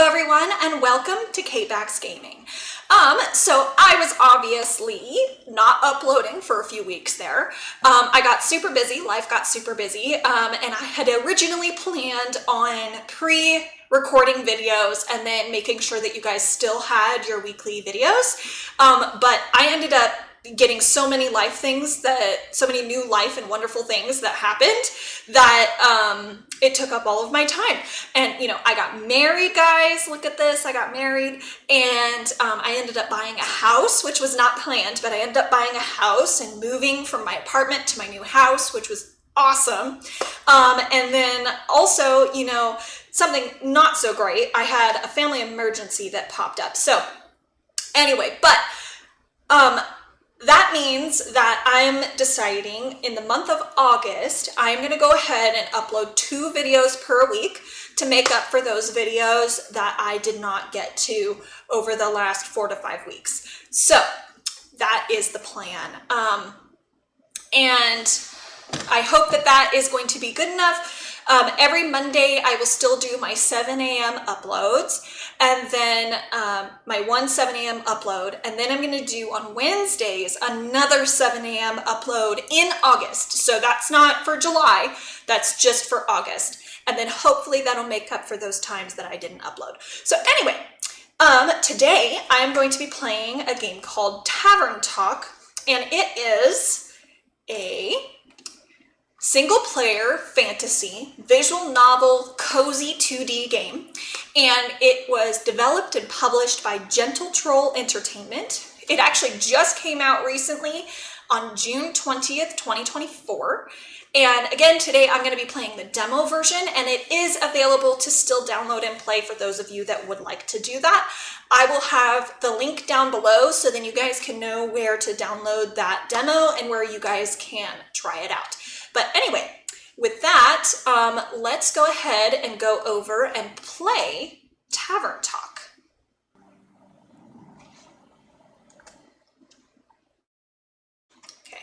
everyone, and welcome to KayBax Gaming. So I was obviously not uploading for a few weeks there. I got super busy, life got super busy, and I had originally planned on pre-recording videos and then making sure that you guys still had your weekly videos. But I ended up getting so many so many new life and wonderful things that happened that it took up all of my time. And I got married, guys. Look at this. I got married, and I ended up buying a house, which was not planned, but I ended up buying a house and moving from my apartment to my new house, which was awesome. And then also, something not so great. I had a family emergency that popped up. So anyway, but that means that I'm deciding in the month of August, I'm going to go ahead and upload 2 videos per week to make up for those videos that I did not get to over the last 4 to 5 weeks. So that is the plan. And I hope that that is going to be good enough. Every Monday, I will still do my 7 a.m. uploads, and then my 7 a.m. upload, and then I'm going to do on Wednesdays another 7 a.m. upload in August. So that's not for July, that's just for August. And then hopefully that'll make up for those times that I didn't upload. So anyway, today I am going to be playing a game called Tavern Talk, and it is a single-player fantasy visual novel cozy 2D game, and it was developed and published by Gentle Troll Entertainment. It actually just came out recently on June 20th, 2024. And again, today I'm going to be playing the demo version, and it is available to still download and play for those of you that would like to do that. I will have the link down below so then you guys can know where to download that demo and where you guys can try it out. But anyway, with that, let's go ahead and go over and play Tavern Talk. Okay,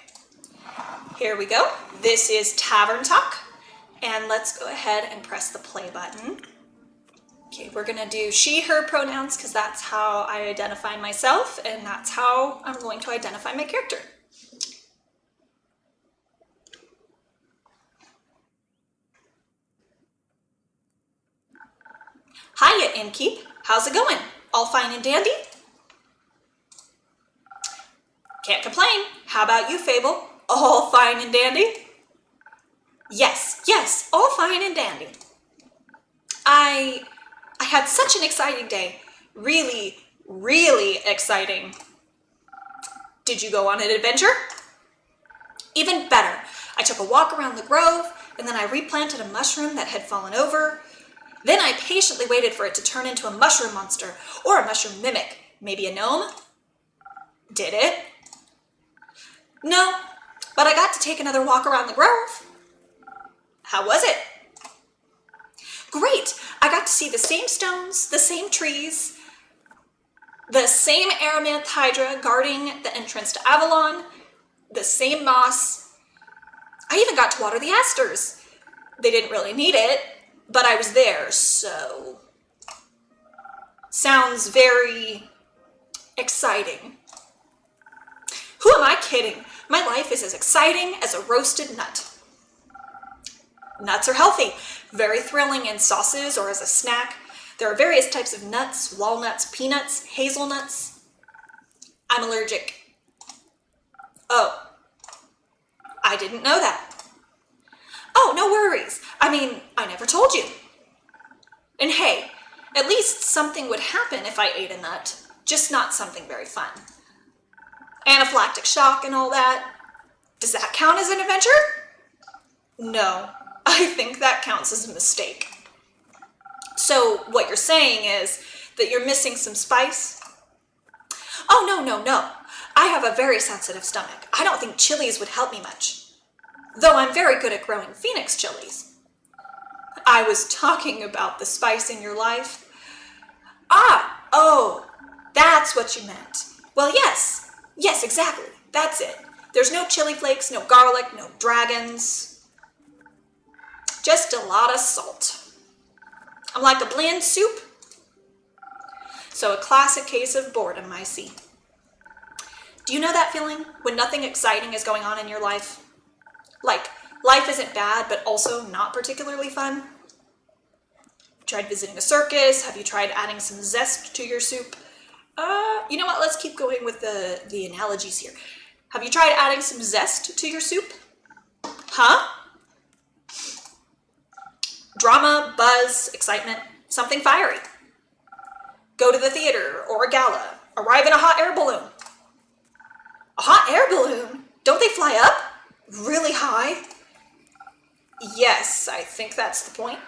here we go. This is Tavern Talk, and let's go ahead and press the play button. Okay, we're gonna do she, her pronouns because that's how I identify myself, and that's how I'm going to identify my character. Hiya, innkeep. How's it going? All fine and dandy? Can't complain. How about you, Fable? All fine and dandy? Yes, all fine and dandy. I had such an exciting day. Really, really exciting. Did you go on an adventure? Even better. I took a walk around the grove, and then I replanted a mushroom that had fallen over. Then I patiently waited for it to turn into a mushroom monster or a mushroom mimic. Maybe a gnome? Did it? No, but I got to take another walk around the grove. How was it? Great! I got to see the same stones, the same trees, the same Aramanth Hydra guarding the entrance to Avalon, the same moss. I even got to water the asters. They didn't really need it, but I was there, so sounds very exciting. Who am I kidding? My life is as exciting as a roasted nut. Nuts are healthy, very thrilling in sauces or as a snack. There are various types of nuts: walnuts, peanuts, hazelnuts. I'm allergic. Oh, I didn't know that. Oh, no worries. I mean, I never told you. And hey, at least something would happen if I ate a nut, just not something very fun. Anaphylactic shock and all that. Does that count as an adventure? No, I think that counts as a mistake. So what you're saying is that you're missing some spice? Oh, no. I have a very sensitive stomach. I don't think chilies would help me much. Though I'm very good at growing phoenix chilies. I was talking about the spice in your life. Oh, that's what you meant. Well, yes, exactly, that's it. There's no chili flakes, no garlic, no dragons. Just a lot of salt. I'm like a bland soup. So a classic case of boredom, I see. Do you know that feeling when nothing exciting is going on in your life? Like, life isn't bad, but also not particularly fun? Tried visiting a circus? Have you tried adding some zest to your soup? You know what? Let's keep going with the analogies here. Have you tried adding some zest to your soup? Huh? Drama, buzz, excitement, something fiery. Go to the theater or a gala. Arrive in a hot air balloon. A hot air balloon? Don't they fly up? Really high? Yes, I think that's the point.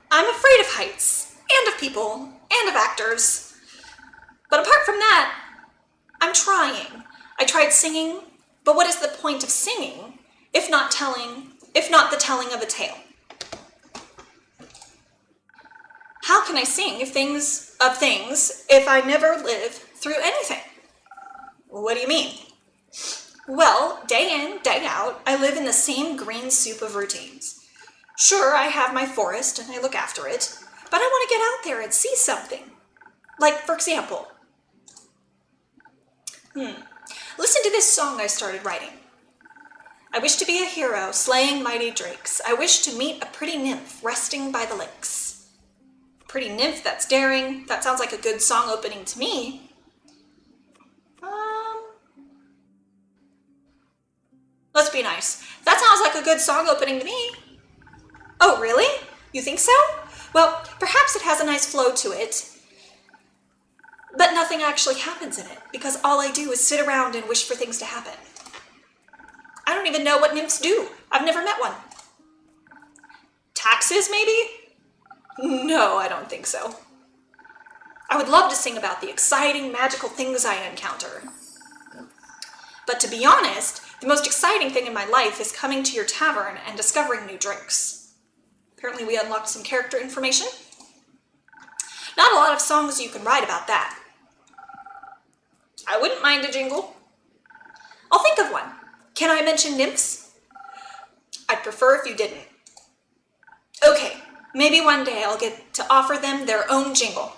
I'm afraid of heights, and of people, and of actors. But apart from that, I'm trying. I tried singing, but what is the point of singing if not the telling of a tale? How can I sing if I never live through anything? What do you mean? Well, day in, day out, I live in the same green soup of routines. Sure, I have my forest and I look after it, but I want to get out there and see something. Like, for example, listen to this song I started writing. I wish to be a hero, slaying mighty drakes. I wish to meet a pretty nymph resting by the lakes. Pretty nymph that's daring. That sounds like a good song opening to me. Let's be nice. That sounds like a good song opening to me. Oh, really? You think so? Well, perhaps it has a nice flow to it, but nothing actually happens in it because all I do is sit around and wish for things to happen. I don't even know what nymphs do. I've never met one. Taxes, maybe? No, I don't think so. I would love to sing about the exciting, magical things I encounter. But to be honest, the most exciting thing in my life is coming to your tavern and discovering new drinks. Apparently we unlocked some character information. Not a lot of songs you can write about that. I wouldn't mind a jingle. I'll think of one. Can I mention nymphs? I'd prefer if you didn't. Okay, maybe one day I'll get to offer them their own jingle.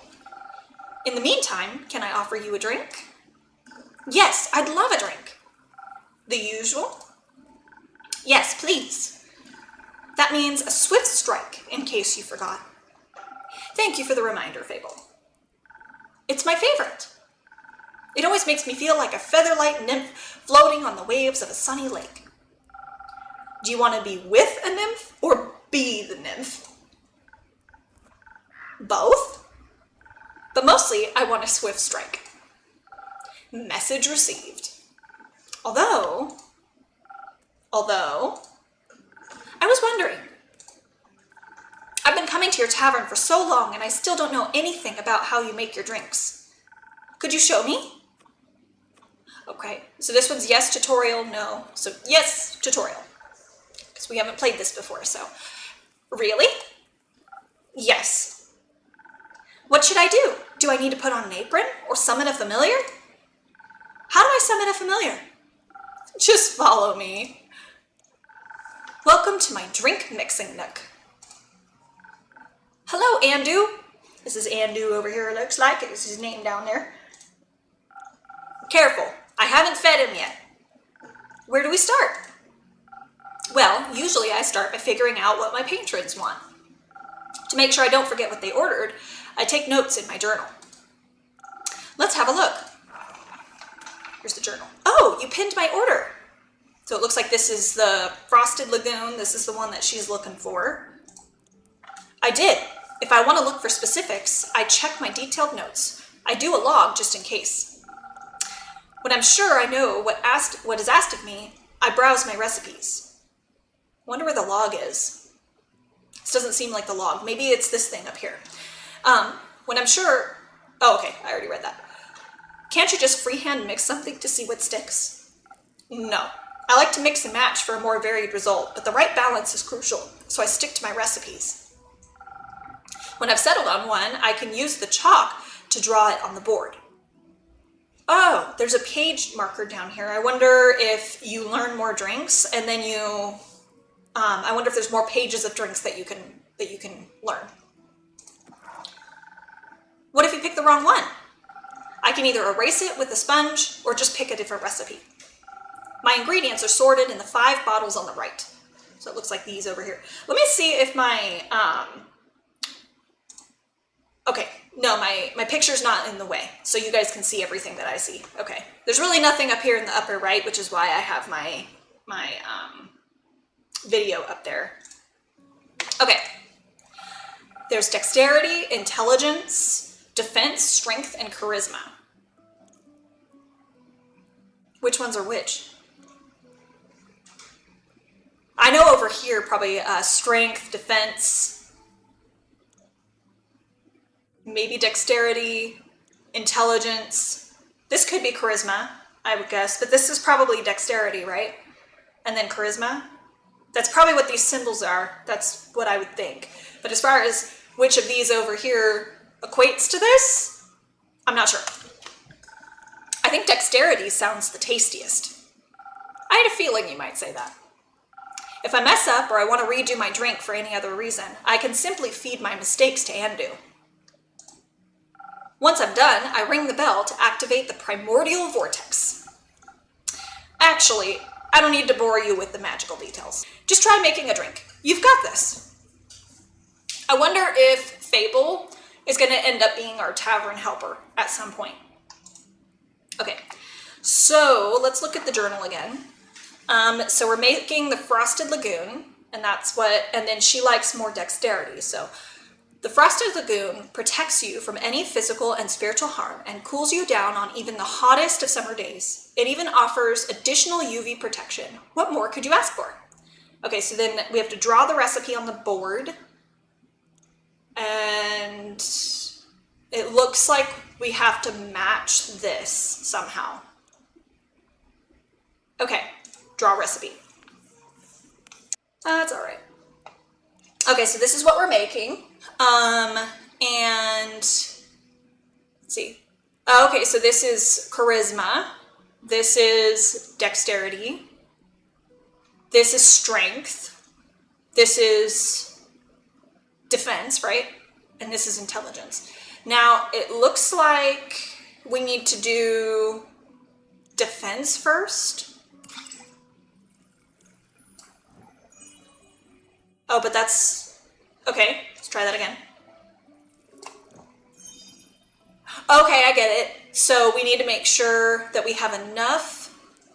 In the meantime, can I offer you a drink? Yes, I'd love a drink. The usual? Yes, please. That means a swift strike, in case you forgot. Thank you for the reminder, Fable. It's my favorite. It always makes me feel like a featherlight nymph floating on the waves of a sunny lake. Do you want to be with a nymph or be the nymph? Both? But mostly, I want a swift strike. Message received. Although, I was wondering, I've been coming to your tavern for so long and I still don't know anything about how you make your drinks. Could you show me? Okay, so this one's yes, tutorial, no. So yes, tutorial. Because we haven't played this before, so. Really? Yes. What should I do? Do I need to put on an apron or summon a familiar? How do I summon a familiar? Just follow me. Welcome to my drink mixing nook. Hello, Andu. This is Andu over here, it looks like. It's his name down there. Careful, I haven't fed him yet. Where do we start? Well, usually I start by figuring out what my patrons want. To make sure I don't forget what they ordered, I take notes in my journal. Let's have a look. Here's the journal. Oh, you pinned my order. So it looks like this is the Frosted Lagoon. This is the one that she's looking for. I did. If I want to look for specifics, I check my detailed notes. I do a log just in case. When I'm sure I know what is asked of me, I browse my recipes. Wonder where the log is. This doesn't seem like the log. Maybe it's this thing up here. When I'm sure... Oh, okay. I already read that. Can't you just freehand mix something to see what sticks? No. I like to mix and match for a more varied result, but the right balance is crucial, so I stick to my recipes. When I've settled on one, I can use the chalk to draw it on the board. Oh, there's a page marker down here. I wonder if you learn more drinks and then you I wonder if there's more pages of drinks that you can learn. What if you pick the wrong one? I can either erase it with a sponge or just pick a different recipe. My ingredients are sorted in the 5 bottles on the right. So it looks like these over here. Let me see if my, okay, no, my picture's not in the way, so you guys can see everything that I see. Okay, there's really nothing up here in the upper right, which is why I have my video up there. Okay, there's dexterity, intelligence, defense, strength, and charisma. Which ones are which? I know over here probably strength, defense, maybe dexterity, intelligence. This could be charisma, I would guess, but this is probably dexterity, right? And then charisma. That's probably what these symbols are. That's what I would think. But as far as which of these over here equates to this, I'm not sure. I think dexterity sounds the tastiest. I had a feeling you might say that. If I mess up or I want to redo my drink for any other reason, I can simply feed my mistakes to Andu. Once I'm done, I ring the bell to activate the primordial vortex. Actually, I don't need to bore you with the magical details. Just try making a drink. You've got this. I wonder if Fable is going to end up being our tavern helper at some point. Okay, so let's look at the journal again. So we're making the Frosted Lagoon, and then she likes more dexterity. So the Frosted Lagoon protects you from any physical and spiritual harm and cools you down on even the hottest of summer days. It even offers additional UV protection. What more could you ask for? Okay, so then we have to draw the recipe on the board. And it looks like we have to match this somehow. Okay, draw recipe. That's all right. Okay, so this is what we're making. And let's see. Okay, so this is charisma. This is dexterity. This is strength. This is defense, right? And this is intelligence. Now, it looks like we need to do defense first. Oh, but that's... Okay, let's try that again. Okay, I get it. So we need to make sure that we have enough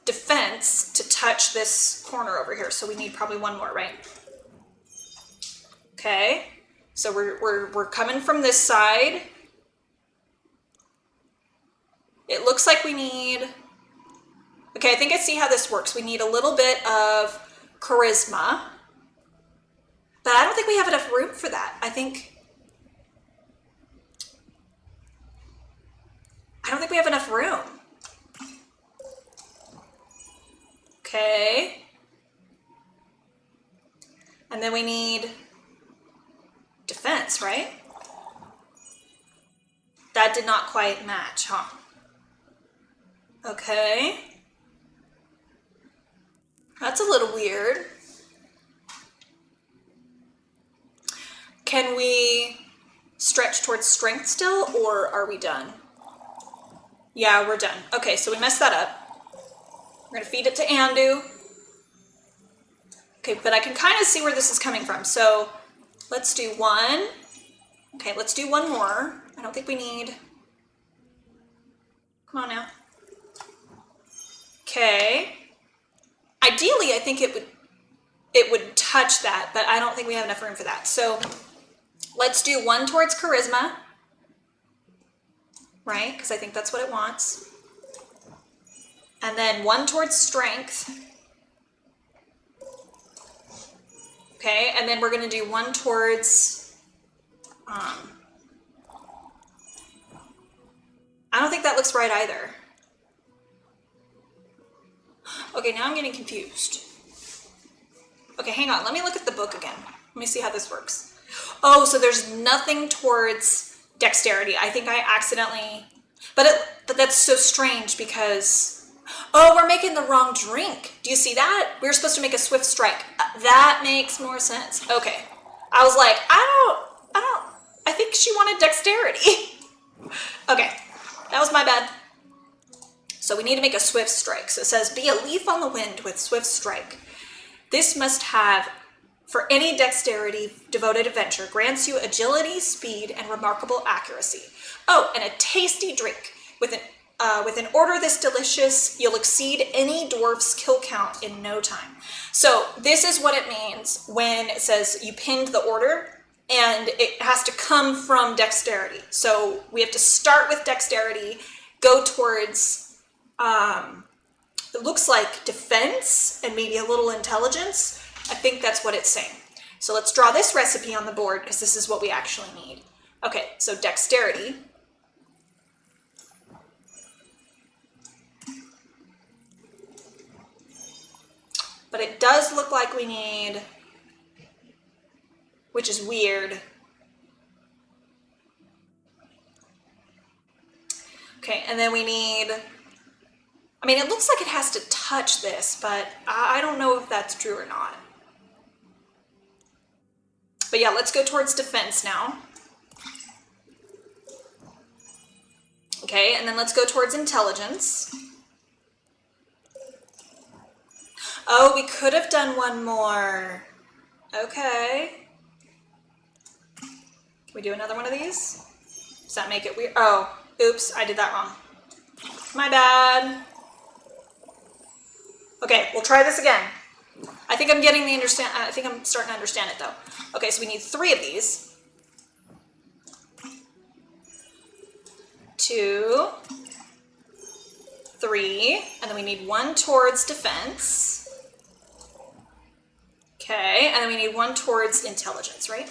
defense to touch this corner over here. So we need probably one more, right? Okay, so we're coming from this side. It looks like we need... Okay, I think I see how this works. We need a little bit of charisma. But I don't think we have enough room for that. I don't think we have enough room. Okay. And then we need defense, right? That did not quite match, huh? Okay. That's a little weird. Can we stretch towards strength still, or are we done? Yeah, we're done. Okay, so we messed that up. We're gonna feed it to Andu. Okay, but I can kind of see where this is coming from. So let's do one. Okay, let's do one more. I don't think we need... Come on now. Okay. Ideally, I think it would touch that, but I don't think we have enough room for that. So let's do one towards charisma, right? Because I think that's what it wants. And then one towards strength. Okay, and then we're going to do one towards... I don't think that looks right either. Okay, now I'm getting confused. Okay, hang on. Let me look at the book again. Let me see how this works. Oh, so there's nothing towards dexterity. I think I accidentally... But that's so strange because... Oh, we're making the wrong drink. Do you see that? We were supposed to make a swift strike. That makes more sense. Okay. I was like, I think she wanted dexterity. Okay. That was my bad. So we need to make a swift strike. So it says, be a leaf on the wind with swift strike. This must have, for any dexterity devoted adventure, grants you agility, speed, and remarkable accuracy. Oh, and a tasty drink. With an order this delicious, you'll exceed any dwarf's kill count in no time. So this is what it means when it says you pinned the order, and it has to come from dexterity. So we have to start with dexterity, go towards, it looks like defense and maybe a little intelligence. I think that's what it's saying. So let's draw this recipe on the board because this is what we actually need. Okay, so dexterity. But it does look like we need, which is weird. Okay, and then we need, I mean, it looks like it has to touch this, but I don't know if that's true or not. But yeah, let's go towards defense now. Okay, and then let's go towards intelligence. Oh, we could have done one more. Okay. Can we do another one of these? Does that make it weird? Oh, oops, I did that wrong. My bad. Okay, we'll try this again. I think I'm getting the I think I'm starting to understand it though. Okay, so we need 3 of these. 2, 3, and then we need 1 towards defense. Okay, and then we need 1 towards intelligence, right?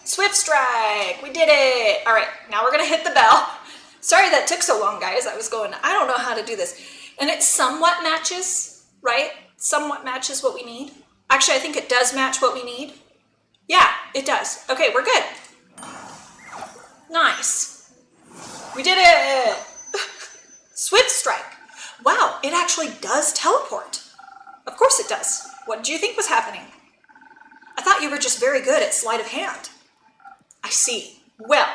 Swift strike! We did it! All right, now we're gonna hit the bell. Sorry that took so long, guys. I was going, I don't know how to do this. And it somewhat matches, right? Somewhat matches what we need. Actually, I think it does match what we need. Yeah, it does. Okay, we're good. Nice. We did it! Swift strike. Wow, it actually does teleport. Of course it does. What did you think was happening? I thought you were just very good at sleight of hand. I see. Well,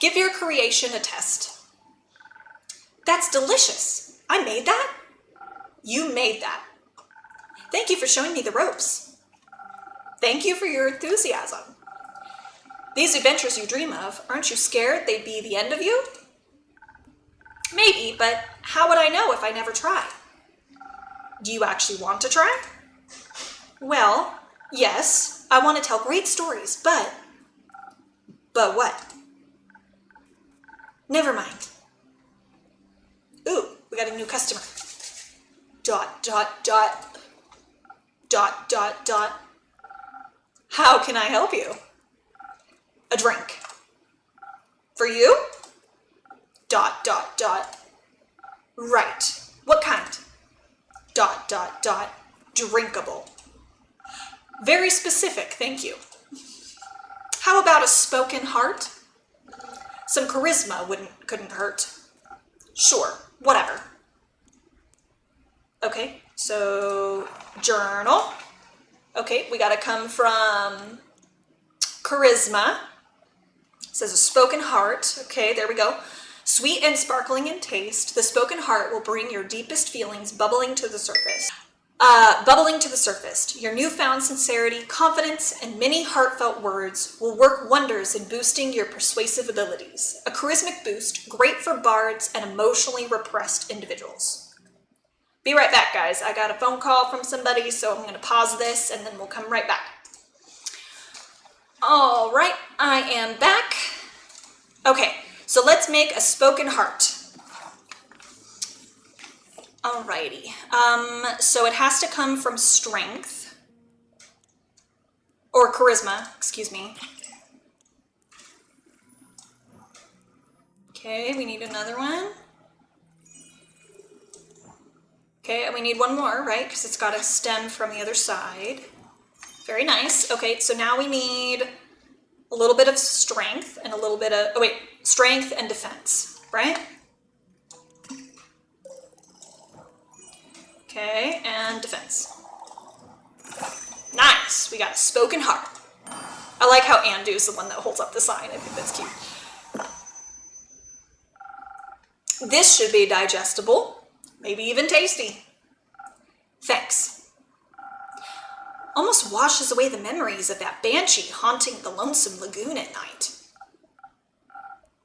give your creation a test. That's delicious. I made that? You made that. Thank you for showing me the ropes. Thank you for your enthusiasm. These adventures you dream of, aren't you scared they'd be the end of you? Maybe, but how would I know if I never try? Do you actually want to try? Well, yes, I want to tell great stories, but... But what? Never mind. Ooh, we got a new customer. ... How can I help you? A drink. For you? ... Right. What kind? ... Drinkable. Very specific, thank you. How about a spoken heart? Some charisma couldn't hurt. Sure, whatever. Okay, so journal. Okay, we gotta come from charisma. It says a spoken heart. Okay, there we go. Sweet and sparkling in taste, the spoken heart will bring your deepest feelings bubbling to the surface. Your newfound sincerity, confidence, and many heartfelt words will work wonders in boosting your persuasive abilities. A charismatic boost, great for bards and emotionally repressed individuals. Be right back, guys. I got a phone call from somebody, so I'm going to pause this and then we'll come right back. All right, I am back. Okay, so let's make a spoken heart. Alrighty, so it has to come from strength, or charisma, excuse me. Okay, we need another one. Okay, and we need one more, right? Because it's got a stem from the other side. Very nice. Okay, so now we need a little bit of strength and a little bit of, oh wait, Strength and defense, right? Okay, and defense. Nice, we got a spoken heart. I like how Andu's the one that holds up the sign. I think that's cute. This should be digestible, maybe even tasty. Thanks. Almost washes away the memories of that banshee haunting the lonesome lagoon at night.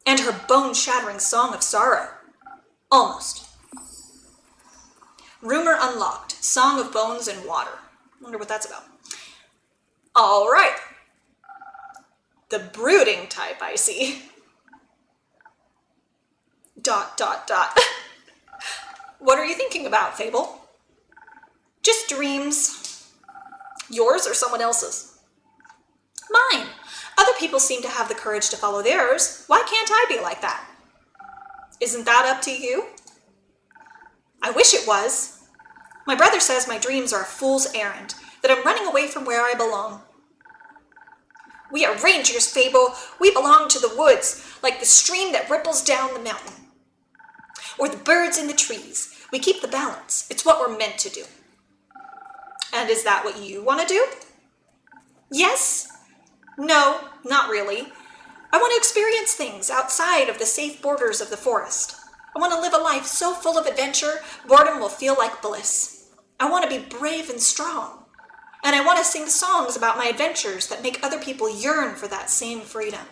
And her bone-shattering song of sorrow. Almost. Rumor unlocked. Song of bones and water. Wonder what that's about. All right. The brooding type, I see. ... What are you thinking about, Fable? Just dreams. Yours or someone else's? Mine. Other people seem to have the courage to follow theirs. Why can't I be like that? Isn't that up to you? I wish it was. My brother says my dreams are a fool's errand, that I'm running away from where I belong. We are rangers, Fable. We belong to the woods, like the stream that ripples down the mountain. Or the birds in the trees. We keep the balance. It's what we're meant to do. And is that what you want to do? Yes? No, not really. I want to experience things outside of the safe borders of the forest. I want to live a life so full of adventure, boredom will feel like bliss. I want to be brave and strong. And I want to sing songs about my adventures that make other people yearn for that same freedom.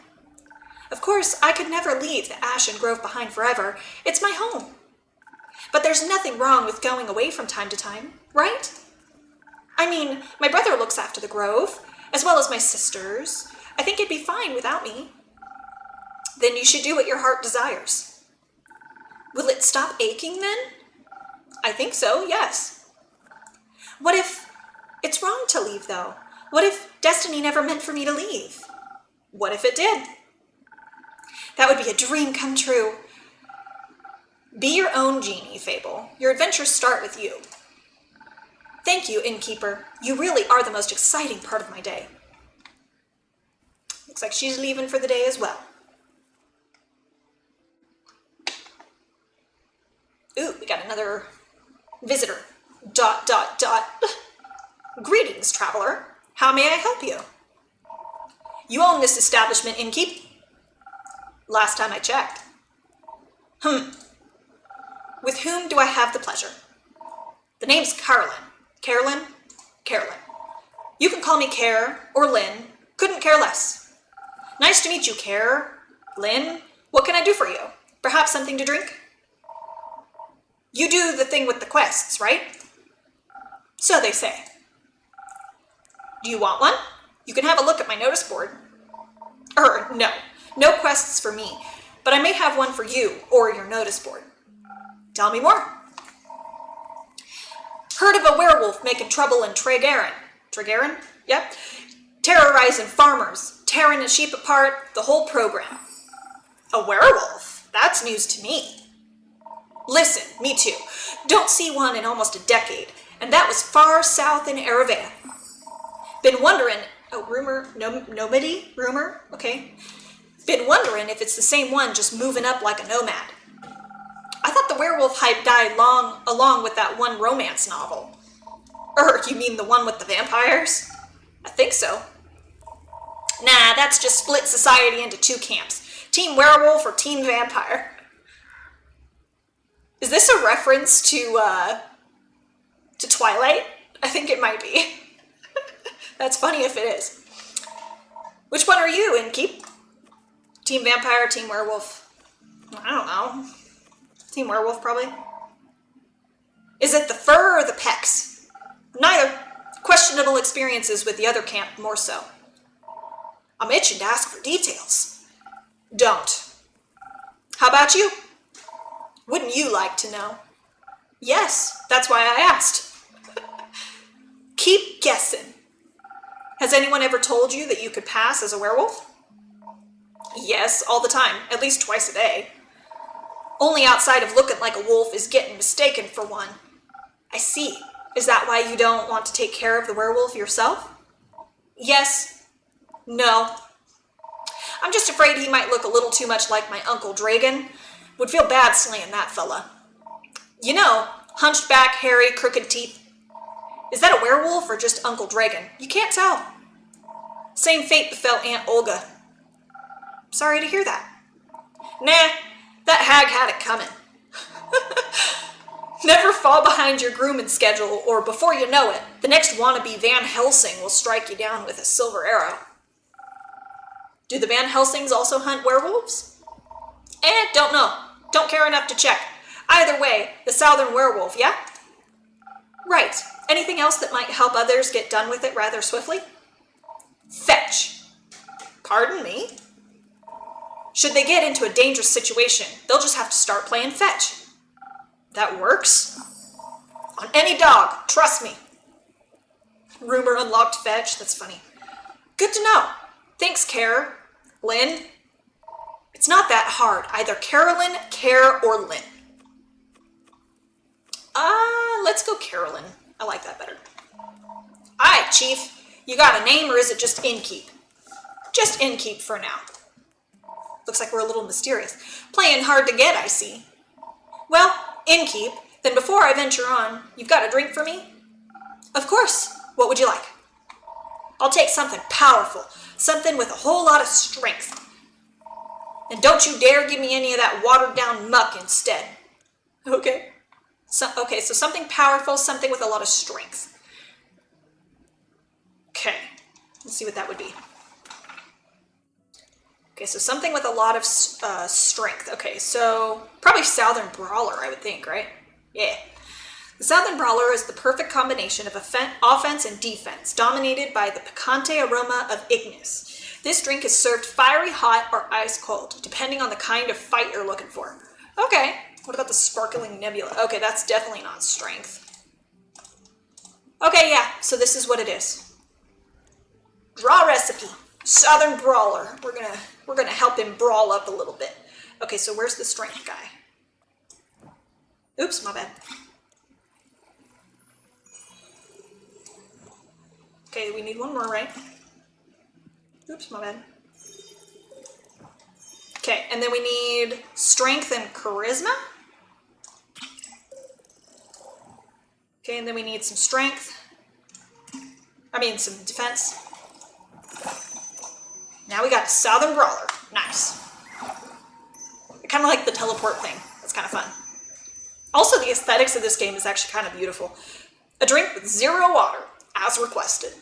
Of course, I could never leave the Ashen Grove behind forever. It's my home. But there's nothing wrong with going away from time to time, right? I mean, my brother looks after the grove, as well as my sisters. I think it'd be fine without me. Then you should do what your heart desires. Will it stop aching then? I think so, yes. What if it's wrong to leave, though? What if destiny never meant for me to leave? What if it did? That would be a dream come true. Be your own genie, Fable. Your adventures start with you. Thank you, innkeeper. You really are the most exciting part of my day. Looks like she's leaving for the day as well. Ooh, we got another visitor. ... Greetings, traveler. How may I help you? You own this establishment, innkeep? Last time I checked. With whom do I have the pleasure? The name's Carolyn. Carolyn? Carolyn. You can call me Care or Lynn. Couldn't care less. Nice to meet you, Care. Lynn, what can I do for you? Perhaps something to drink? You do the thing with the quests, right? So they say. Do you want one? You can have a look at my notice board. No. No quests for me, but I may have one for you or your notice board. Tell me more. Heard of a werewolf making trouble in Tregarin. Tregarin? Yep. Terrorizing farmers, tearing the sheep apart, the whole program. A werewolf? That's news to me. Listen, me too. Don't see one in almost a decade, and that was far south in Erevan. Been wondering, rumor, okay. Been wondering if it's the same one just moving up like a nomad. I thought the werewolf hype died along with that one romance novel. You mean the one with the vampires? I think so. Nah, that's just split society into two camps. Team werewolf or team vampire. Is this a reference to Twilight? I think it might be. That's funny if it is. Which one are you, innkeep? Team vampire, team werewolf? I don't know. Team werewolf, probably. Is it the fur or the pecs? Neither. Questionable experiences with the other camp, more so. I'm itching to ask for details. Don't. How about you? Wouldn't you like to know? Yes, that's why I asked. Keep guessing. Has anyone ever told you that you could pass as a werewolf? Yes, all the time, at least twice a day. Only outside of looking like a wolf is getting mistaken for one. I see. Is that why you don't want to take care of the werewolf yourself? Yes. No. I'm just afraid he might look a little too much like my Uncle Dragon. Would feel bad slaying that fella. You know, hunched back, hairy, crooked teeth. Is that a werewolf or just Uncle Dragon? You can't tell. Same fate befell Aunt Olga. Sorry to hear that. Nah, that hag had it coming. Never fall behind your grooming schedule, or before you know it, the next wannabe Van Helsing will strike you down with a silver arrow. Do the Van Helsings also hunt werewolves? Don't know. Don't care enough to check. Either way, the southern werewolf, yeah? Right. Anything else that might help others get done with it rather swiftly? Fetch. Pardon me? Should they get into a dangerous situation, they'll just have to start playing fetch. That works? On any dog, trust me. Rumor unlocked fetch, that's funny. Good to know. Thanks, Care. Lynn? It's not that hard. Either Carolyn, Care, or Lynn. Let's go Carolyn. I like that better. Aye, Chief. You got a name or is it just Innkeep? Just Innkeep for now. Looks like we're a little mysterious. Playing hard to get, I see. Well, Innkeep, then before I venture on, you've got a drink for me? Of course. What would you like? I'll take something powerful, something with a whole lot of strength. And don't you dare give me any of that watered-down muck instead. Okay. So something powerful, something with a lot of strength. Okay, let's see what that would be. Okay, so something with a lot of strength. Okay, so probably Southern Brawler, I would think, right? Yeah. The Southern Brawler is the perfect combination of offense and defense, dominated by the picante aroma of Ignis. This drink is served fiery hot or ice cold, depending on the kind of fight you're looking for. Okay, what about the Sparkling Nebula? Okay, that's definitely not strength. Okay, yeah, so this is what it is. Draw recipe. Southern Brawler. We're gonna help him brawl up a little bit. Okay, so where's the strength guy? Oops, my bad. Okay, we need one more, right? Oops, my bad. Okay, and then we need strength and charisma. Okay, and then we need some strength. Some defense. Now we got Southern Brawler. Nice. I kind of like the teleport thing. That's kind of fun. Also, the aesthetics of this game is actually kind of beautiful. A drink with 0 water, as requested.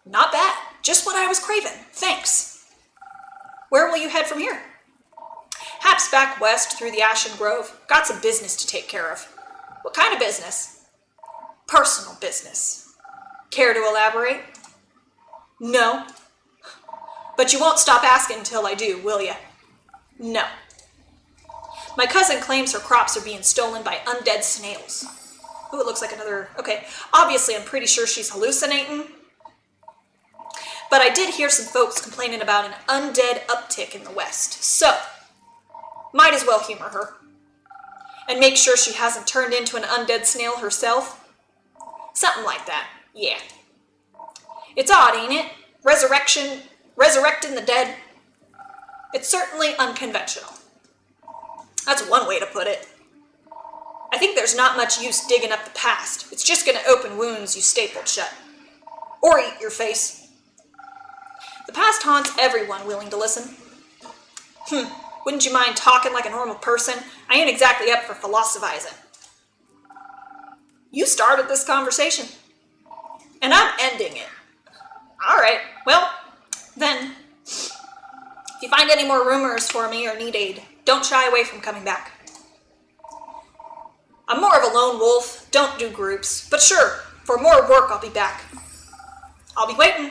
Not bad. Just what I was craving. Thanks. Where will you head from here? Haps back west through the Ashen Grove. Got some business to take care of. What kind of business? Personal business. Care to elaborate? No. But you won't stop asking until I do, will ya? No. My cousin claims her crops are being stolen by undead snails. Ooh, it looks like another... Okay, obviously I'm pretty sure she's hallucinating. But I did hear some folks complaining about an undead uptick in the west. So, might as well humor her. And make sure she hasn't turned into an undead snail herself. Something like that, yeah. It's odd, ain't it? Resurrecting the dead. It's certainly unconventional. That's one way to put it. I think there's not much use digging up the past. It's just going to open wounds you stapled shut. Or eat your face. The past haunts everyone willing to listen. Wouldn't you mind talking like a normal person? I ain't exactly up for philosophizing. You started this conversation. And I'm ending it. Alright, well, then, if you find any more rumors for me or need aid, don't shy away from coming back. I'm more of a lone wolf, don't do groups, but sure, for more work I'll be back. I'll be waiting.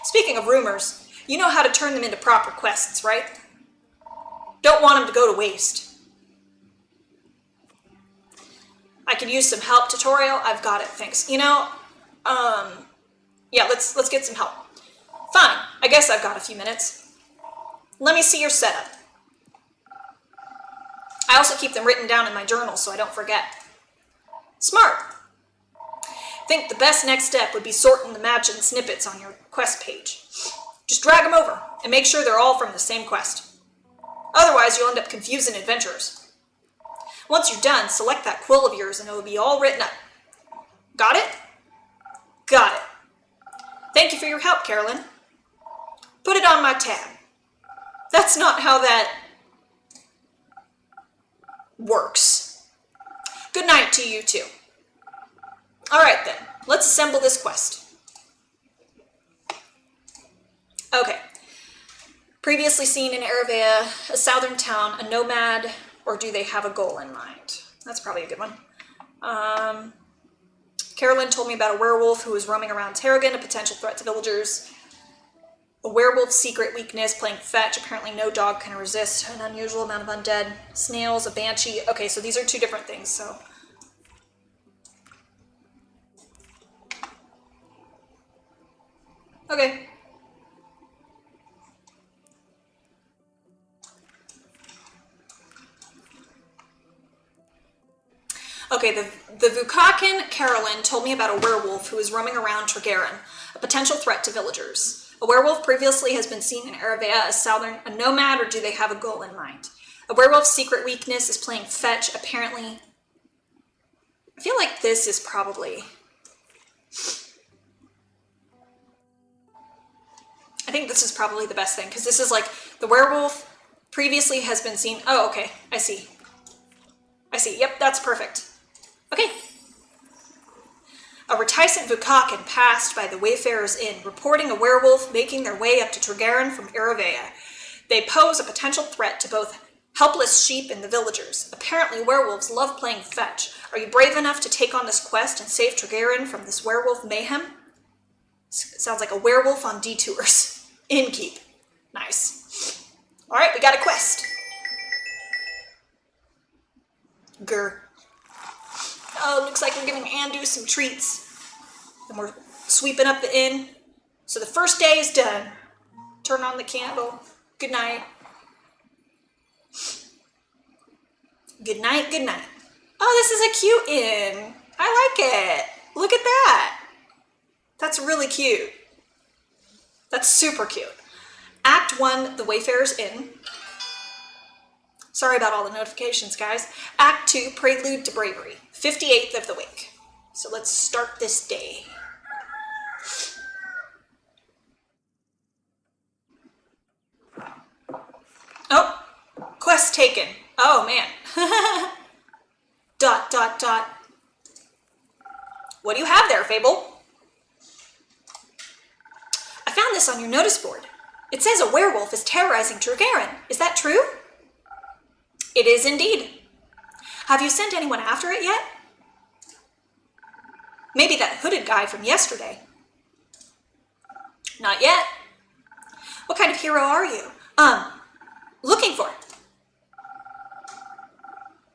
Speaking of rumors, you know how to turn them into proper quests, right? Don't want them to go to waste. I could use some help tutorial. I've got it, thanks. Yeah, let's get some help. Fine, I guess I've got a few minutes. Let me see your setup. I also keep them written down in my journal so I don't forget. Smart. Think the best next step would be sorting the matching snippets on your quest page. Just drag them over and make sure they're all from the same quest. Otherwise, you'll end up confusing adventurers. Once you're done, select that quill of yours and it will be all written up. Got it? Got it. Thank you for your help, Carolyn. Put it on my tab. That's not how that works. Good night to you too. All right then, let's assemble this quest. Okay. Previously seen in Eravea, a southern town, a nomad, or do they have a goal in mind? That's probably a good one. Carolyn told me about a werewolf who was roaming around Tarragon, a potential threat to villagers. A werewolf's secret weakness, playing fetch. Apparently no dog can resist an unusual amount of undead. Snails, a banshee. Okay, so these are two different things, so. Okay. Okay, the Vukakin Carolyn told me about a werewolf who is roaming around Tregaron, a potential threat to villagers. A werewolf previously has been seen in Eravea as a nomad, or do they have a goal in mind? A werewolf's secret weakness is playing fetch, apparently. I feel like this is probably... I think this is probably the best thing, because this is like, the werewolf previously has been seen... Oh, okay, I see. I see, yep, that's perfect. Okay. A reticent Vukakin passed by the Wayfarer's Inn, reporting a werewolf making their way up to Tregaron from Eravea. They pose a potential threat to both helpless sheep and the villagers. Apparently werewolves love playing fetch. Are you brave enough to take on this quest and save Tregaron from this werewolf mayhem? Sounds like a werewolf on detours. Innkeep. Nice. Alright, we got a quest. Grr. Oh, looks like we're giving Andu some treats. And we're sweeping up the inn. So the first day is done. Turn on the candle. Good night. Good night, good night. Oh, this is a cute inn. I like it. Look at that. That's really cute. That's super cute. Act 1, The Wayfarer's Inn. Sorry about all the notifications, guys. Act 2, Prelude to Bravery. 58th of the week. So let's start this day. Oh, quest taken. Oh, man. ... What do you have there, Fable? I found this on your notice board. It says a werewolf is terrorizing Tregaron. Is that true? It is indeed. Have you sent anyone after it yet? Maybe that hooded guy from yesterday. Not yet. What kind of hero are you? Looking for.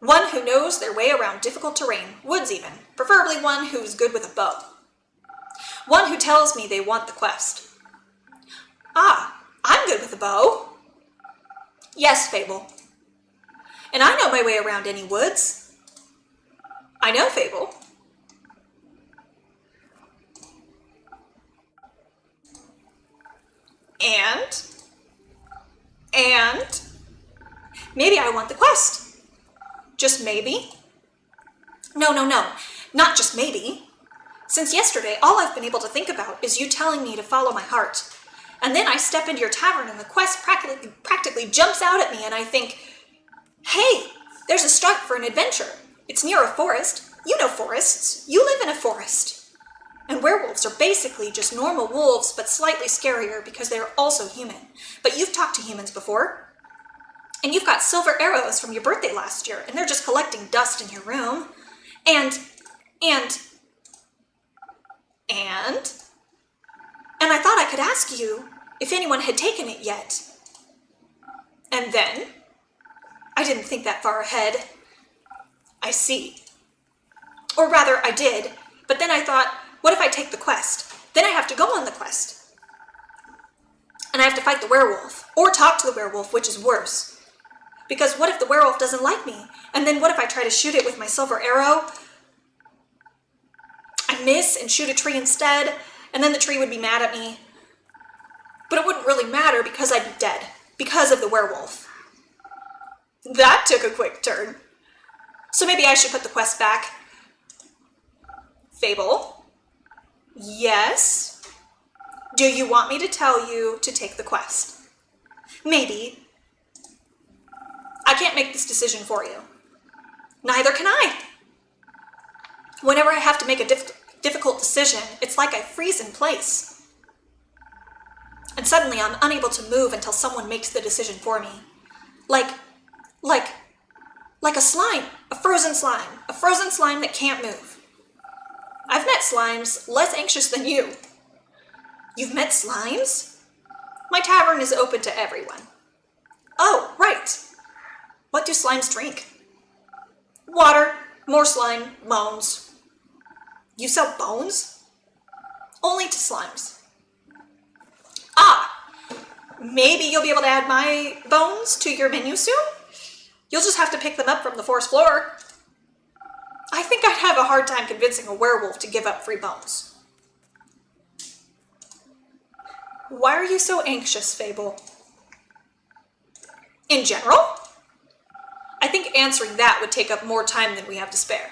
One who knows their way around difficult terrain, woods even, preferably one who is good with a bow. One who tells me they want the quest. Ah, I'm good with a bow. Yes, Fable. And I know my way around any woods. I know, Fable. And maybe I want the quest. Just maybe? No, not just maybe. Since yesterday, all I've been able to think about is you telling me to follow my heart. And then I step into your tavern and the quest practically jumps out at me and I think, hey, there's a start for an adventure. It's near a forest. You know forests. You live in a forest. And werewolves are basically just normal wolves, but slightly scarier because they're also human. But you've talked to humans before. And you've got silver arrows from your birthday last year, and they're just collecting dust in your room. And I thought I could ask you if anyone had taken it yet. And then, I didn't think that far ahead. I see. Or rather, I did, but then I thought, what if I take the quest? Then I have to go on the quest. And I have to fight the werewolf, or talk to the werewolf, which is worse. Because what if the werewolf doesn't like me? And then what if I try to shoot it with my silver arrow? I miss and shoot a tree instead, and then the tree would be mad at me. But it wouldn't really matter because I'd be dead, because of the werewolf. That took a quick turn. So maybe I should put the quest back. Fable? Yes? Do you want me to tell you to take the quest? Maybe. I can't make this decision for you. Neither can I. Whenever I have to make a difficult decision, it's like I freeze in place. And suddenly I'm unable to move until someone makes the decision for me. Like a slime, a frozen slime that can't move. I've met slimes less anxious than you. You've met slimes? My tavern is open to everyone. Oh, right. What do slimes drink? Water, more slime, bones. You sell bones? Only to slimes. Ah, maybe you'll be able to add my bones to your menu soon? You'll just have to pick them up from the forest floor. I think I'd have a hard time convincing a werewolf to give up free bones. Why are you so anxious, Fable? In general? I think answering that would take up more time than we have to spare.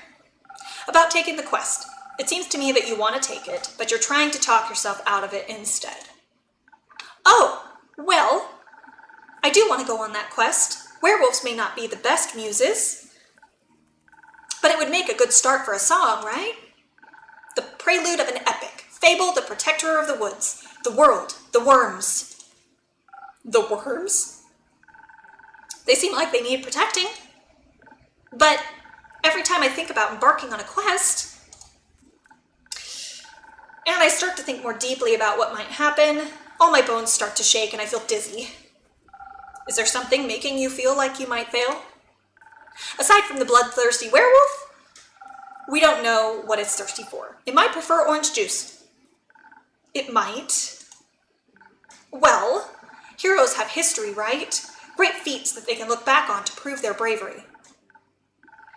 About taking the quest. It seems to me that you want to take it, but you're trying to talk yourself out of it instead. Oh, well, I do want to go on that quest. Werewolves may not be the best muses, but it would make a good start for a song, right? The prelude of an epic. Fable, the protector of the woods. The world. The worms. The worms? They seem like they need protecting. But every time I think about embarking on a quest, and I start to think more deeply about what might happen, all my bones start to shake and I feel dizzy. Is there something making you feel like you might fail? Aside from the bloodthirsty werewolf, we don't know what it's thirsty for. It might prefer orange juice. It might. Well, heroes have history, right? Great feats that they can look back on to prove their bravery.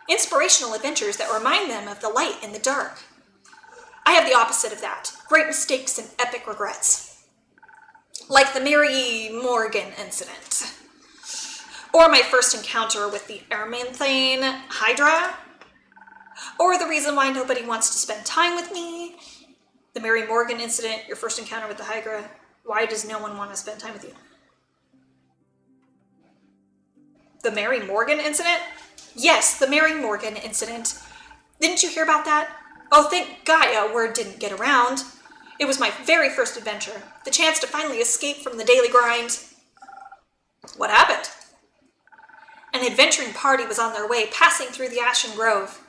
Inspirational adventures that remind them of the light in the dark. I have the opposite of that. Great mistakes and epic regrets. Like the Mary Morgan incident. Or my first encounter with the Ermanthane Hydra. Or the reason why nobody wants to spend time with me. The Mary Morgan incident, your first encounter with the Hydra. Why does no one want to spend time with you? The Mary Morgan incident? Yes, the Mary Morgan incident. Didn't you hear about that? Oh, thank Gaia, word didn't get around. It was my very first adventure, the chance to finally escape from the daily grind. What happened? An adventuring party was on their way, passing through the Ashen Grove.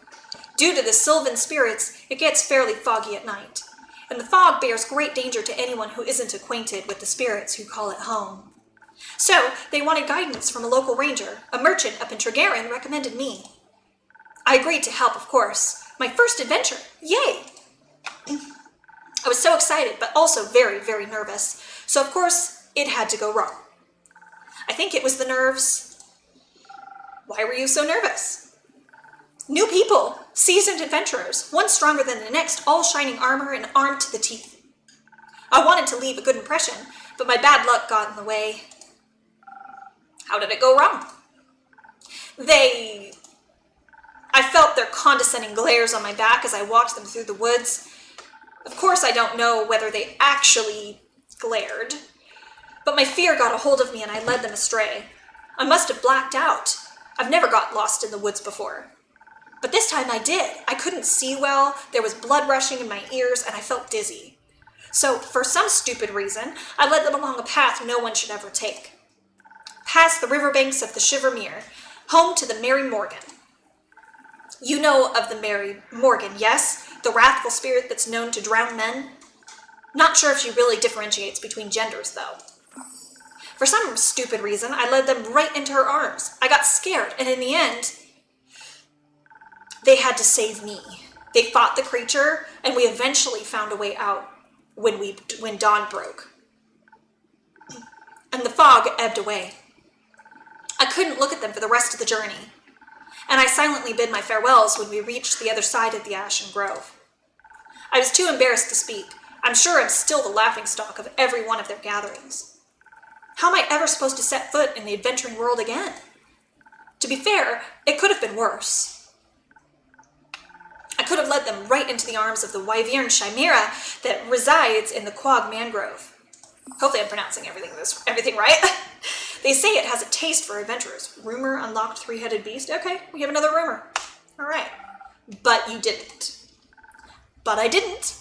Due to the Sylvan spirits, it gets fairly foggy at night, and the fog bears great danger to anyone who isn't acquainted with the spirits who call it home. So, they wanted guidance from a local ranger. A merchant up in Tregarin recommended me. I agreed to help, of course. My first adventure. Yay! I was so excited, but also very, very nervous. So, of course, it had to go wrong. I think it was the nerves. Why were you so nervous? New people, seasoned adventurers, one stronger than the next, all shining armor and armed to the teeth. I wanted to leave a good impression, but my bad luck got in the way. How did it go wrong? I felt their condescending glares on my back as I walked them through the woods. Of course, I don't know whether they actually glared, but my fear got a hold of me and I led them astray. I must have blacked out. I've never got lost in the woods before. But this time I did. I couldn't see well, there was blood rushing in my ears, and I felt dizzy. So, for some stupid reason, I led them along a path no one should ever take. Past the riverbanks of the Shivermere, home to the Mary Morgan. You know of the Mary Morgan, yes? The wrathful spirit that's known to drown men? Not sure if she really differentiates between genders, though. For some stupid reason, I led them right into her arms. I got scared, and in the end, they had to save me. They fought the creature, and we eventually found a way out when dawn broke. And the fog ebbed away. I couldn't look at them for the rest of the journey, and I silently bid my farewells when we reached the other side of the Ashen Grove. I was too embarrassed to speak. I'm sure I'm still the laughingstock of every one of their gatherings. How am I ever supposed to set foot in the adventuring world again? To be fair, it could have been worse. I could have led them right into the arms of the wyvern chimera that resides in the Quag mangrove. Hopefully I'm pronouncing everything right. They say it has a taste for adventurers. Rumor unlocked three-headed beast. Okay, we have another rumor. All right. But you didn't. But I didn't.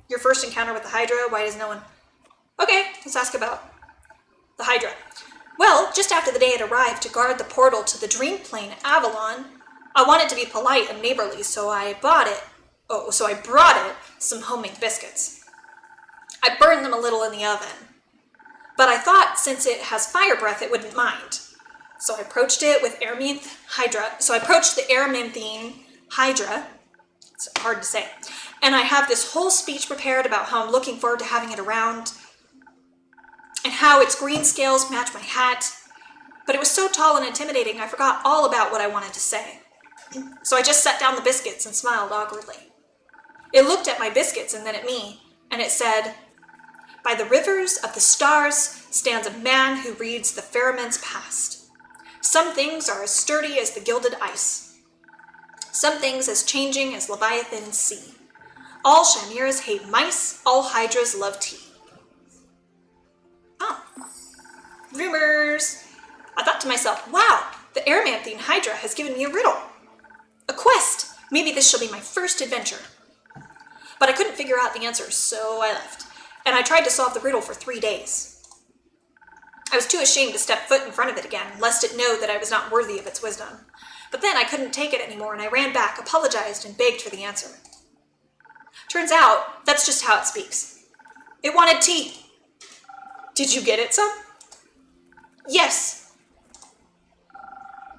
Your first encounter with the Hydra, why does no one... Okay, let's ask about the Hydra. Well, just after the day had arrived to guard the portal to the dream plane Avalon, I wanted to be polite and neighborly, so I brought it some homemade biscuits. I burned them a little in the oven, but I thought since it has fire breath, it wouldn't mind. So I approached the Araminthine Hydra. It's hard to say. And I have this whole speech prepared about how I'm looking forward to having it around and how its green scales match my hat. But it was so tall and intimidating, I forgot all about what I wanted to say. So I just set down the biscuits and smiled awkwardly. It looked at my biscuits and then at me, and it said, "By the rivers of the stars stands a man who reads the firmament's past. Some things are as sturdy as the gilded ice. Some things as changing as Leviathan's sea. All chimeras hate mice, all hydras love tea." Oh. Rumors. I thought to myself, wow, the Araminthine Hydra has given me a riddle. A quest. Maybe this shall be my first adventure. But I couldn't figure out the answer, so I left. And I tried to solve the riddle for 3 days. I was too ashamed to step foot in front of it again, lest it know that I was not worthy of its wisdom. But then I couldn't take it anymore, and I ran back, apologized, and begged for the answer. Turns out, that's just how it speaks. It wanted tea. Did you get it some? Yes.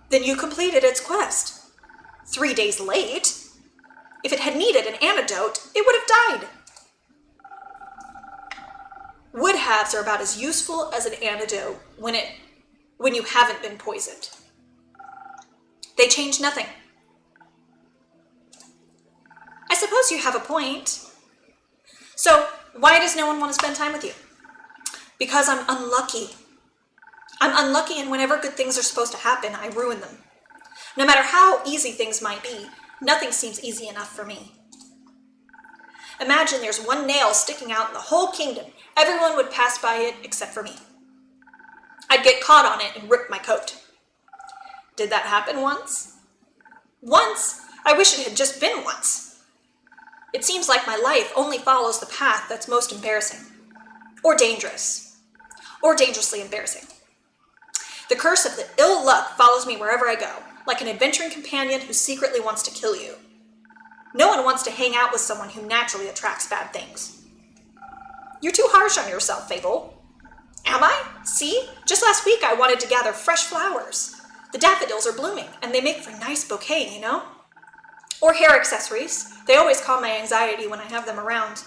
Then you completed its quest. 3 days late. If it had needed an antidote, it would have died. Would-haves are about as useful as an antidote when you haven't been poisoned. They change nothing. I suppose you have a point. So, why does no one want to spend time with you? Because I'm unlucky. I'm unlucky, and whenever good things are supposed to happen, I ruin them. No matter how easy things might be, nothing seems easy enough for me. Imagine there's one nail sticking out in the whole kingdom. Everyone would pass by it except for me. I'd get caught on it and rip my coat. Did that happen once? Once? I wish it had just been once. It seems like my life only follows the path that's most embarrassing. Or dangerous. Or dangerously embarrassing. The curse of the ill luck follows me wherever I go, like an adventuring companion who secretly wants to kill you. No one wants to hang out with someone who naturally attracts bad things. You're too harsh on yourself, Fable. Am I? See? Just last week I wanted to gather fresh flowers. The daffodils are blooming, and they make for a nice bouquet, you know? Or hair accessories. They always calm my anxiety when I have them around.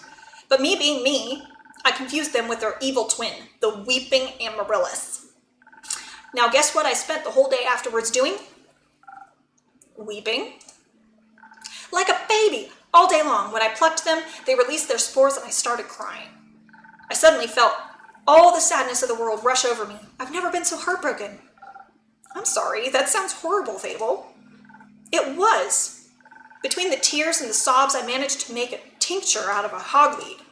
But me being me, I confused them with their evil twin, the weeping amaryllis. Now guess what I spent the whole day afterwards doing? Weeping. Like a baby, all day long. When I plucked them, they released their spores and I started crying. I suddenly felt all the sadness of the world rush over me. I've never been so heartbroken. I'm sorry, that sounds horrible, Fable. It was. Between the tears and the sobs, I managed to make a tincture out of a hogweed.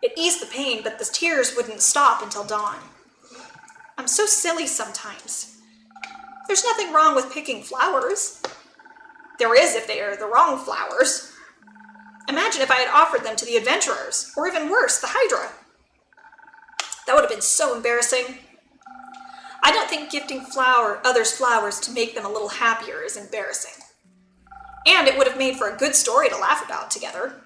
It eased the pain, but the tears wouldn't stop until dawn. I'm so silly sometimes. There's nothing wrong with picking flowers. There is if they are the wrong flowers. Imagine if I had offered them to the adventurers, or even worse, the Hydra. That would have been so embarrassing. I don't think gifting others flowers to make them a little happier is embarrassing. And it would have made for a good story to laugh about together.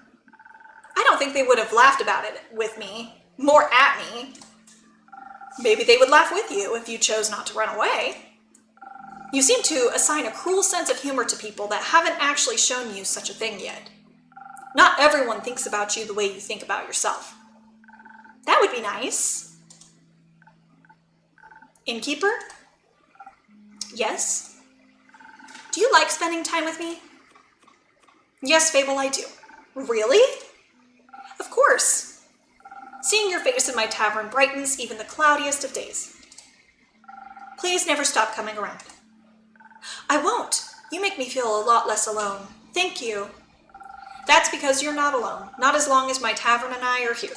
I don't think they would have laughed about it with me, more at me. Maybe they would laugh with you if you chose not to run away. You seem to assign a cruel sense of humor to people that haven't actually shown you such a thing yet. Not everyone thinks about you the way you think about yourself. That would be nice. Innkeeper? Yes? Do you like spending time with me? Yes, Fable, I do. Really? Of course. Seeing your face in my tavern brightens even the cloudiest of days. Please never stop coming around. I won't. You make me feel a lot less alone. Thank you. That's because you're not alone. Not as long as my tavern and I are here.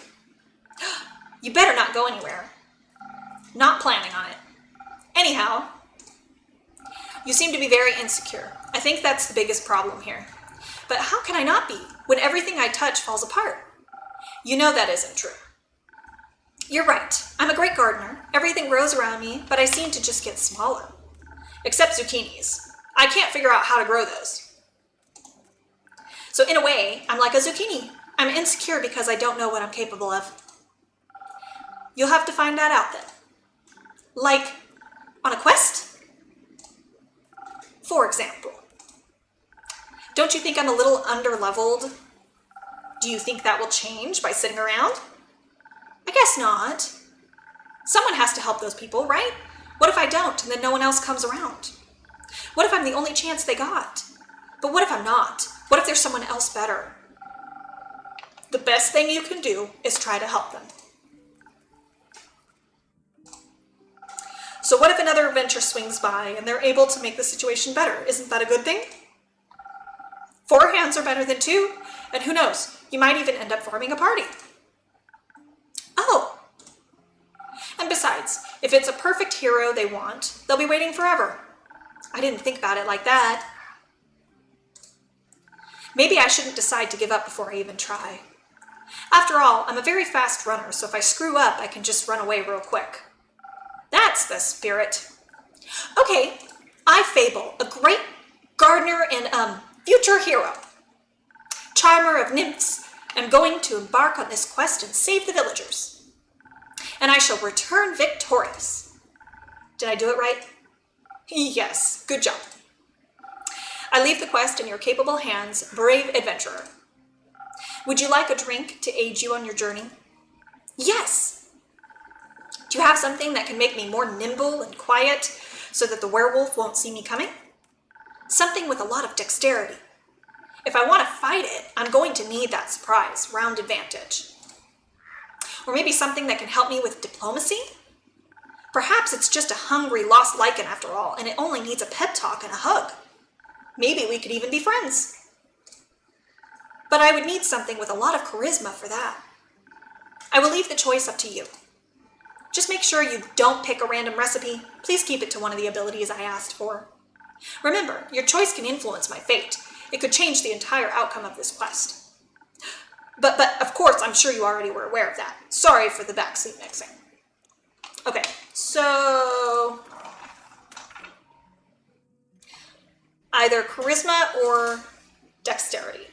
You better not go anywhere. Not planning on it. Anyhow, you seem to be very insecure. I think that's the biggest problem here. But how can I not be when everything I touch falls apart? You know that isn't true. You're right. I'm a great gardener. Everything grows around me, but I seem to just get smaller. Except zucchinis. I can't figure out how to grow those. So in a way, I'm like a zucchini. I'm insecure because I don't know what I'm capable of. You'll have to find that out then. Like, on a quest? For example. Don't you think I'm a little underleveled? Do you think that will change by sitting around? I guess not. Someone has to help those people, right? What if I don't and then no one else comes around? What if I'm the only chance they got? But what if I'm not? What if there's someone else better? The best thing you can do is try to help them. So what if another adventure swings by and they're able to make the situation better? Isn't that a good thing? 4 hands are better than 2, and who knows, you might even end up forming a party. Oh, and besides, if it's a perfect hero they want, they'll be waiting forever. I didn't think about it like that. Maybe I shouldn't decide to give up before I even try. After all, I'm a very fast runner, so if I screw up, I can just run away real quick. That's the spirit. Okay, I Fable, a great gardener and future hero. Charmer of nymphs, am going to embark on this quest and save the villagers. And I shall return victorious. Did I do it right? Yes, good job. I leave the quest in your capable hands, brave adventurer. Would you like a drink to aid you on your journey? Yes. Do you have something that can make me more nimble and quiet so that the werewolf won't see me coming? Something with a lot of dexterity. If I want to fight it, I'm going to need that surprise, round advantage. Or maybe something that can help me with diplomacy? Perhaps it's just a hungry, lost lichen after all, and it only needs a pep talk and a hug. Maybe we could even be friends. But I would need something with a lot of charisma for that. I will leave the choice up to you. Just make sure you don't pick a random recipe. Please keep it to one of the abilities I asked for. Remember, your choice can influence my fate. It could change the entire outcome of this quest. But of course, I'm sure you already were aware of that. Sorry for the backseat mixing. Okay, so either charisma or dexterity.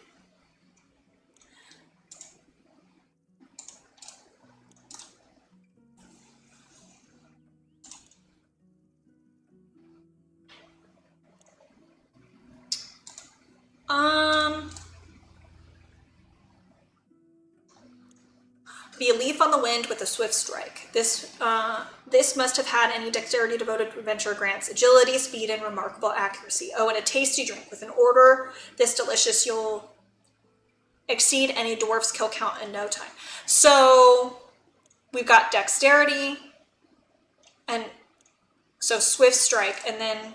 Be a leaf on the wind with a swift strike. This must have had any dexterity devoted to adventure grants agility, speed, and remarkable accuracy. Oh, and a tasty drink. With an order this delicious, you'll exceed any dwarf's kill count in no time. So we've got dexterity, and so swift strike, and then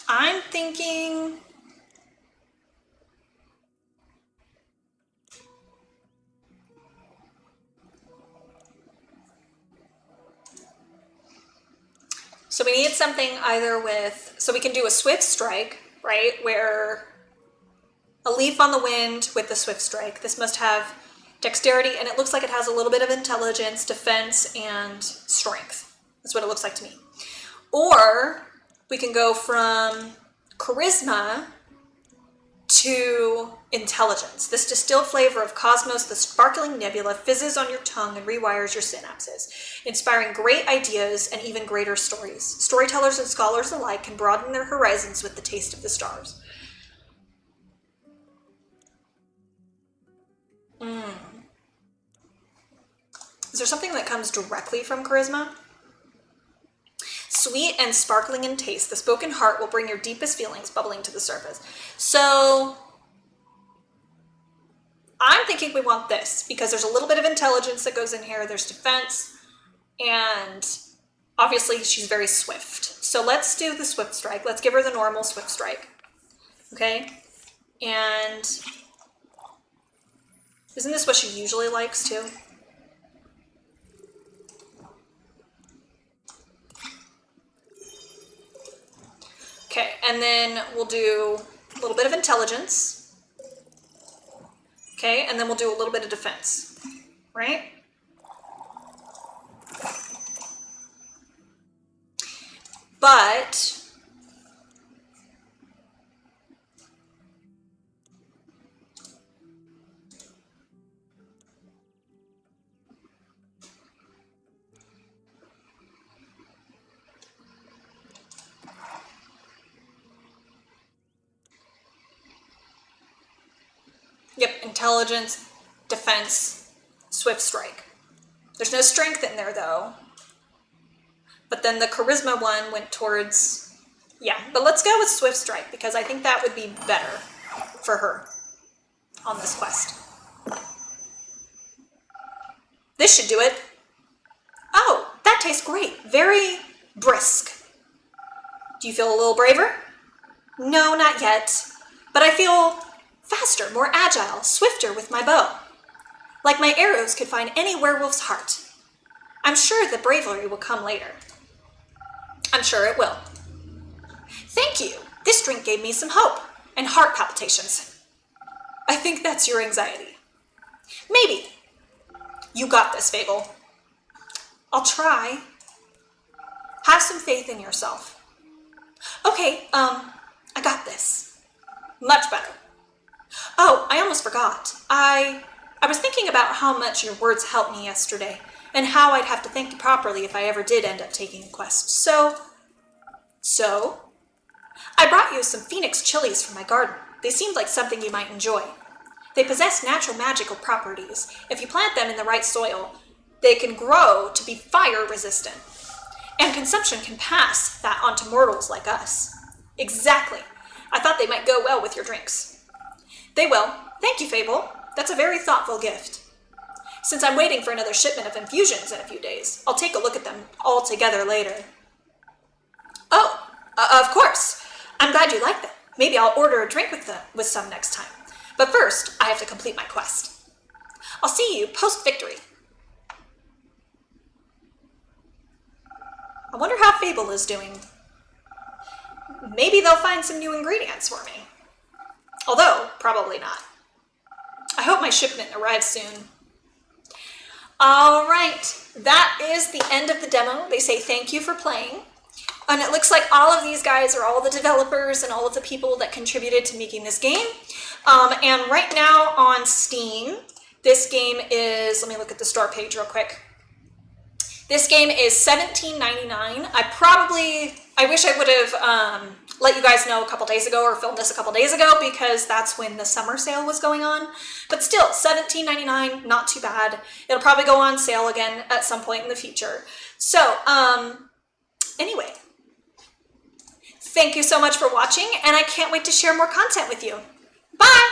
I'm thinking so we need something either with, so we can do a swift strike, right? Where a leaf on the wind with the swift strike. This must have dexterity, and it looks like it has a little bit of intelligence, defense, and strength. That's what it looks like to me. Or we can go from charisma to intelligence. This distilled flavor of cosmos, the sparkling nebula, fizzes on your tongue and rewires your synapses, inspiring great ideas and even greater stories. Storytellers and scholars alike can broaden their horizons with the taste of the stars. Is there something that comes directly from charisma? sweet and sparkling in taste. The spoken heart will bring your deepest feelings bubbling to the surface. So I'm thinking we want this because there's a little bit of intelligence that goes in here. There's defense, and obviously she's very swift. So let's do the swift strike. Let's give her the normal swift strike. Okay? And isn't this what she usually likes too? Okay, and then we'll do a little bit of intelligence. Okay, and then we'll do a little bit of defense, right? But yep, intelligence, defense, swift strike. There's no strength in there though. But then the charisma one went towards, yeah, but let's go with swift strike because I think that would be better for her on this quest. This should do it. Oh, that tastes great. Very brisk. Do you feel a little braver? No, not yet. But I feel faster, more agile, swifter with my bow. Like my arrows could find any werewolf's heart. I'm sure the bravery will come later. I'm sure it will. Thank you. This drink gave me some hope and heart palpitations. I think that's your anxiety. Maybe. You got this, Fable. I'll try. Have some faith in yourself. Okay, I got this. Much better. Oh, I almost forgot. I was thinking about how much your words helped me yesterday and how I'd have to thank you properly if I ever did end up taking a quest. So, I brought you some phoenix chilies from my garden. They seemed like something you might enjoy. They possess natural magical properties. If you plant them in the right soil, they can grow to be fire resistant. And consumption can pass that on to mortals like us. Exactly. I thought they might go well with your drinks. They will. Thank you, Fable. That's a very thoughtful gift. Since I'm waiting for another shipment of infusions in a few days, I'll take a look at them all together later. Oh, of course. I'm glad you like them. Maybe I'll order a drink with some next time. But first, I have to complete my quest. I'll see you post-victory. I wonder how Fable is doing. Maybe they'll find some new ingredients for me. Although, probably not. I hope my shipment arrives soon. All right, that is the end of the demo. They say thank you for playing. And it looks like all of these guys are all the developers and all of the people that contributed to making this game. And right now on Steam, this game is, let me look at the store page real quick. This game is $17.99. I wish I would have let you guys know a couple days ago or filmed this a couple days ago because that's when the summer sale was going on. But still, $17.99, not too bad. It'll probably go on sale again at some point in the future. So, anyway, thank you so much for watching, and I can't wait to share more content with you. Bye!